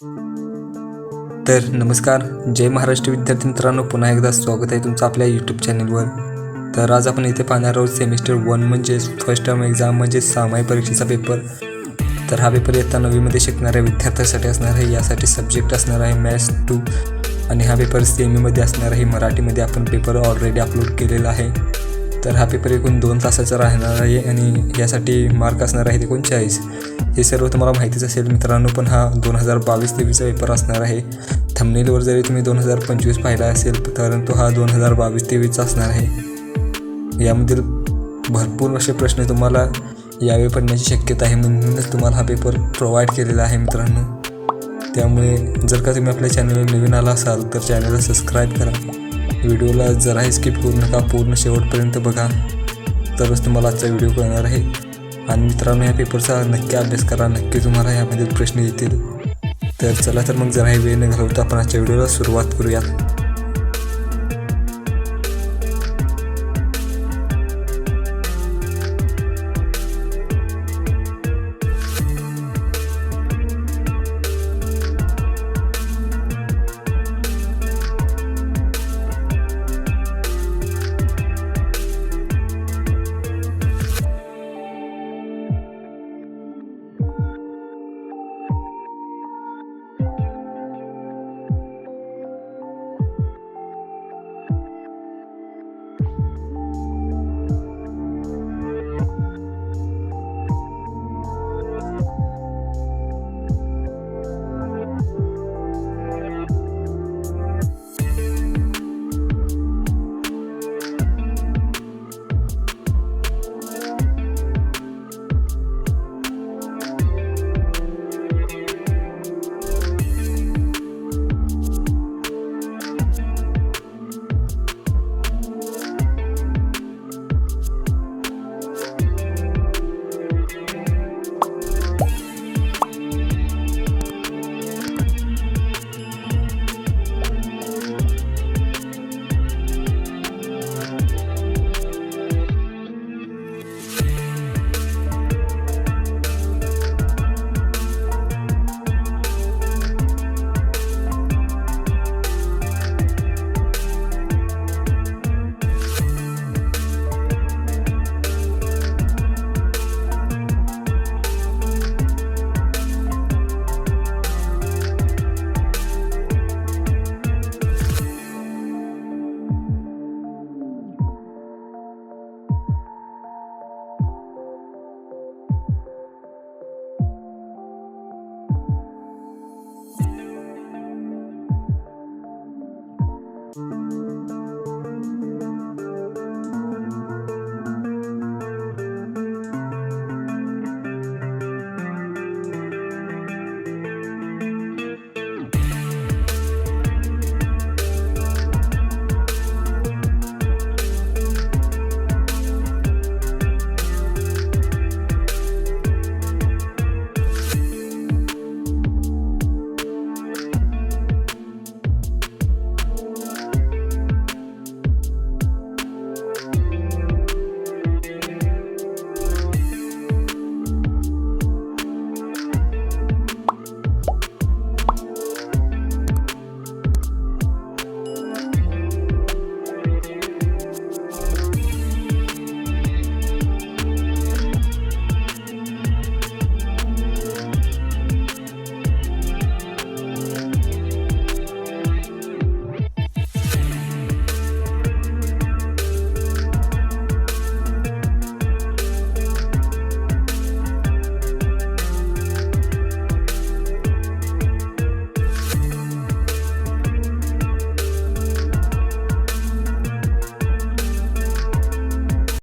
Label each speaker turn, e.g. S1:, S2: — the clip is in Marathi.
S1: तर नमस्कार, जय महाराष्ट्र विद्यार्थी मित्रांनो, पुन्हा एकदा स्वागत आहे तुमचं आपल्या यूट्यूब चॅनलवर। तर आज आपण इथे पाहणार आहोत सेमिस्टर 1 म्हणजेच फर्स्ट टर्म एक्झाम म्हणजे सामायिक परीक्षेचा पेपर। तर हा पेपर इयत्ता 9वीमध्ये शिकणाऱ्या विद्यार्थ्यांसाठी असणार आहे। यासाठी सब्जेक्ट असणार आहे मॅथ्स 2 आणि हा पेपर सेमीमध्ये असणार आहे। मराठीमध्ये आपण पेपर ऑलरेडी अपलोड केलेला आहे। तर हा पेपर एकूण 2 तासाचा राहणार आहे आणि यासाठी मार्क असणार आहे 39। हे सर्व तुम्हाला माहितीच असेल मित्रांनो, पण हा 2022-23चा पेपर असणार आहे। थंबनेलवर जरी तुम्ही 2025 पाहिला असेल, परंतु हा 2022-23चा असणार आहे। यामधील भरपूर असे प्रश्न तुम्हाला यावेळी पडण्याची शक्यता आहे, म्हणूनच तुम्हाला हा पेपर प्रोव्हाइड केलेला आहे मित्रांनो। त्यामुळे जर का तुम्ही आपल्या चॅनलवर नवीन आला असाल तर चॅनलला सबस्क्राईब करा। व्हिडिओला जराही स्किप करू नका, पूर्ण शेवटपर्यंत बघा, तरच तुम्हाला आजचा व्हिडिओ कळणार आहे। आणि मित्रांनो, या पेपरचा नक्की अभ्यास करा, नक्की तुम्हाला यामध्ये प्रश्न येतील। तर चला तर मग जराही वेळ न घालवता आपण आजच्या व्हिडिओला सुरुवात करूयात।